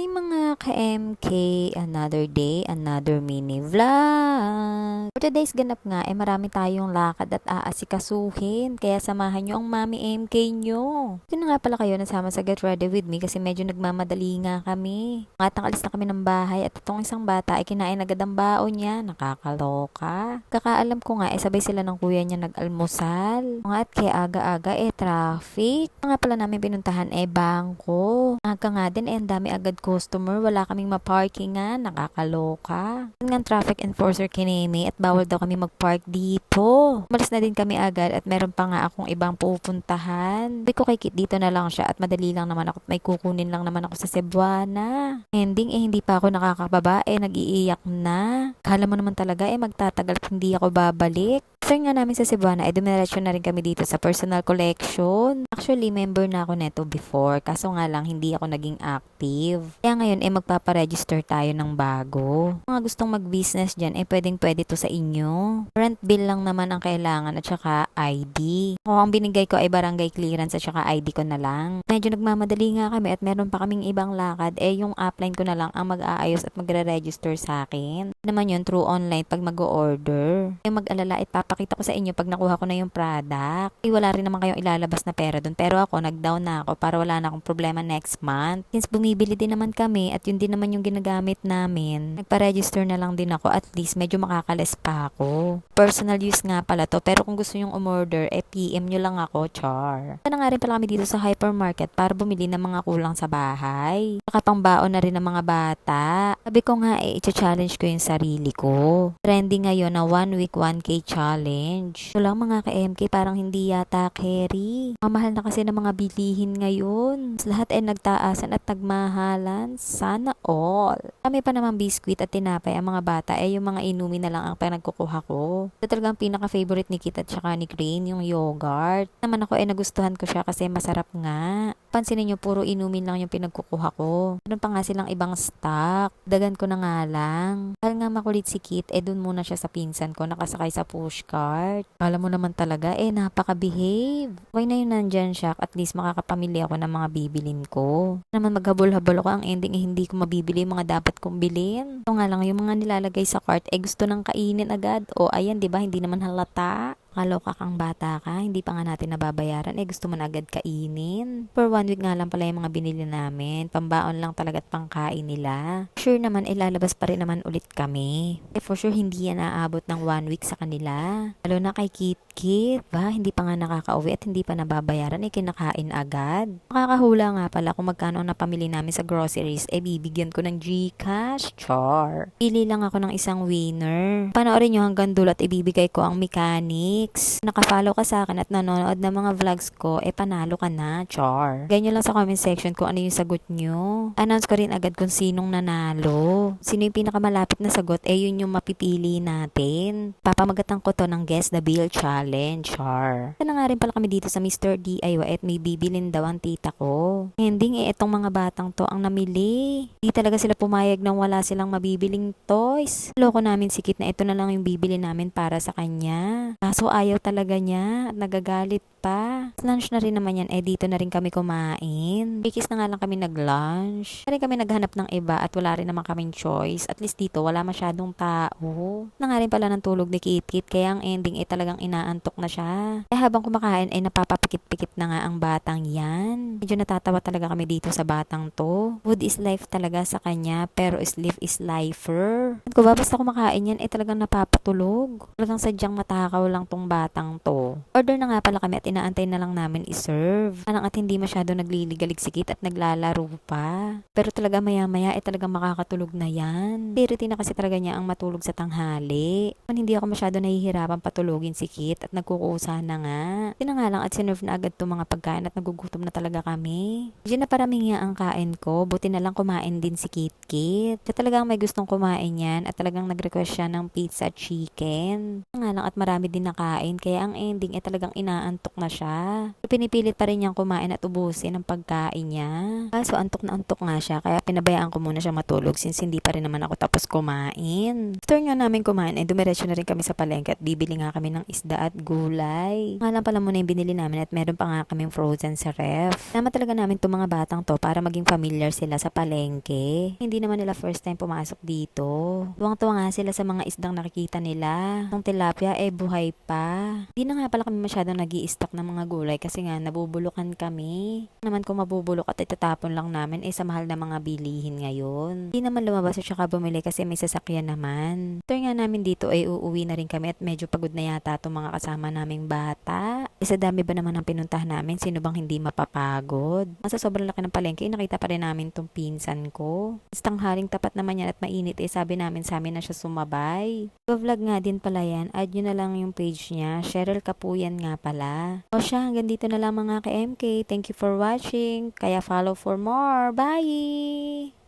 Hi mga ka-MK, another day, another mini vlog. For today's ganap nga, marami tayong lakad at aasikasuhin, kaya samahan nyo ang mami MK nyo. Ito na nga pala kayo nasama sa Get Ready With Me kasi medyo nagmamadali nga kami. Ngatang alis na kami ng bahay at itong isang bata ay kinain agad ang baon niya, nakakaloka. Kakaalam ko nga, sabay sila ng kuya niya nag-almusal. Nga at kaya aga-aga traffic. Nga pala namin pinuntahan bangko. Aga nga din ang dami agad customer, wala kaming maparkingan, nakakaloka. Yun nga ang traffic enforcer kinini at bawal daw kami magpark dito. Umalis na din kami agad at meron pa nga akong ibang pupuntahan. Sabi ko kay Kit, dito na lang siya at madali lang naman ako, may kukunin lang naman ako sa Cebuana. Ending hindi pa ako nakakababa nag-iiyak na. Kala mo naman talaga magtatagal at hindi ako babalik. After nga namin sa Cebuana, dumiretso na rin kami dito sa personal collection. Actually, member na ako neto before, kaso nga lang hindi ako naging active. Kaya ngayon, magpaparegister tayo ng bago. Mga gustong mag-business dyan, pwedeng-pwede to sa inyo. Rent bill lang naman ang kailangan at saka ID. Kung ang binigay ko ay barangay clearance at saka ID ko na lang. Medyo nagmamadali nga kami at meron pa kaming ibang lakad, yung upline ko na lang ang mag-aayos at magre-register sa akin. Naman yun, through online pag mag-order. Mag-alala, papakita ko sa inyo pag nakuha ko na yung product. Wala rin naman kayong ilalabas na pera doon. Pero ako, nag-down na ako para wala na akong problema next month. Since bumibili din naman kami at yun din naman yung ginagamit namin, nagpa-register na lang din ako. At least medyo makakales pa ako. Personal use nga pala to. Pero kung gusto nyong umorder, PM nyo lang ako, char. Sana nga rin pala kami dito sa hypermarket para bumili ng mga kulang sa bahay. Saka pangbaon na rin ng mga bata. Sabi ko nga i-challenge ko yung sarili ko. Trending ngayon na 1 week 1K challenge. So lang mga ka-MK, parang hindi yata carry. Mamahal na kasi ng mga bilihin ngayon. Lahat nagtaasan at nagmahalan. Sana all. Kami pa naman biskwit at tinapay ang mga bata yung mga inumin na lang ang pinagkukuha ko. Ito talagang pinaka-favorite ni Kit at saka ni Crane, yung yogurt. Naman ako nagustuhan ko siya kasi masarap nga. Pansinin nyo, puro inumin lang yung pinagkukuha ko. Meron pa nga silang ibang stock. Dagan ko na nga lang. Dahil nga makulit si Kit, dun muna siya sa pinsan ko, nakasakay sa pushcart. Kala mo naman talaga, napaka-behave. Okay na yun nandyan siya, at least makakapamili ako ng mga bibilin ko. Naman maghabol-habol ako, ang ending hindi ko mabibili yung mga dapat kong bilhin. Ito nga lang, yung mga nilalagay sa cart, gusto nang kainin agad. O ayan, di ba hindi naman halata. Kaloka kang bata ka, hindi pa nga natin nababayaran, gusto mo na agad kainin. For 1 week nga lang pala yung mga binili namin, pambaon lang talaga at pangkain nila. Sure naman, lalabas pa rin naman ulit kami. For sure, hindi yan aabot ng 1 week sa kanila. Lalo na kay Kit, ba? Hindi pa nga nakakauwi at hindi pa nababayaran, kinakain agad. Makakahula nga pala kung magkano ang napamili namin sa groceries, bibigyan ko ng GCash, char. Pili lang ako ng isang winner. Panoorin nyo hanggang dulo at ibibigay ko ang mechanic. Nakafollow ka sa akin at nanonood ng mga vlogs ko, panalo ka na, char. Ganyan lang sa comment section kung ano yung sagot nyo. Announce ko rin agad kung sinong nanalo. Sino yung pinakamalapit na sagot, yun yung mapipili natin. Papamagatan ko to ng Guess the Bill Challenge, char. Sana nga rin pala kami dito sa Mr. DIY at may bibilin daw ang tita ko. Ending itong mga batang to ang namili. Di talaga sila pumayag nang wala silang mabibiling toys. Loko namin si Kit na ito na lang yung bibili namin para sa kanya. Kaso ayaw talaga niya at nagagalit pa. Lunch na rin naman yan, dito na rin kami kumain. Bikis na nga lang kami nag-lunch. Na rin kami naghanap ng iba at wala rin naman kaming choice. At least dito wala masyadong tao. Na nga rin pala ng tulog ni Kit, kaya ang ending talagang inaantok na siya. Kaya habang kumakain napapapikit-pikit na nga ang batang yan. Medyo natatawa talaga kami dito sa batang to. Food is life talaga sa kanya, pero sleep is lifer. At kung basta kumakain yan talagang napapatulog. Talagang sadyang matakaw lang tong batang to. Order na nga pala kami at inaantay na lang namin i-serve. Anang at hindi masyado nagliligalig si Kit at naglalaro pa. Pero talaga maya-maya talagang makakatulog na yan. Dirity na kasi talaga niya ang matulog sa tanghali. Hindi ako masyado nahihirapan patulogin si Kit at nagkukusa na nga. Yun nga lang at sinerve na agad itong mga pagkain at nagugutom na talaga kami. Diyan na parami nga ang kain ko. Buti na lang kumain din si Kit. Siya talagang may gustong kumain yan at talagang nag-request siya ng pizza chicken. Nga lang at marami din nakain. pagkain. Kaya ang ending talagang inaantok na siya. Pinipilit pa rin niyang kumain at ubusin ang pagkain niya. Kaso antok na antok nga siya. Kaya pinabayaan ko muna siya matulog since hindi pa rin naman ako tapos kumain. After nga namin kumain ay dumiretso na rin kami sa palengke at bibili nga kami ng isda at gulay. Nga lang pala muna yung binili namin at meron pa nga kaming frozen sa ref. Nama talaga namin itong mga batang to para maging familiar sila sa palengke. Hindi naman nila first time pumasok dito. Tuwang-tuwa nga sila sa mga isdang nakikita nila. Yung tilapia buhay pa. Hindi na nga pala kami masyadong nag-i-stock ng mga gulay kasi nga nabubulukan kami. Naman kung mabubulok at itatapon lang namin sa mahal na mga bilihin ngayon. Hindi naman lumabas at saka bumili kasi may sasakyan naman. After nga namin dito uuwi na rin kami at medyo pagod na yata itong mga kasama naming bata. Sa dami ba naman ang pinuntahan namin, sino bang hindi mapapagod? Sa sobrang laki ng palengke, nakita pa rin namin tong pinsan ko. Tanghaling tapat naman yan at mainit sabi namin sa amin na siya sumabay. Vlog nga din pala yan, add nyo na lang yung page niya, Cheryl Kapuyan nga pala. O siya, hanggang dito na lang mga ka-MK. Thank you for watching, kaya follow for more. Bye!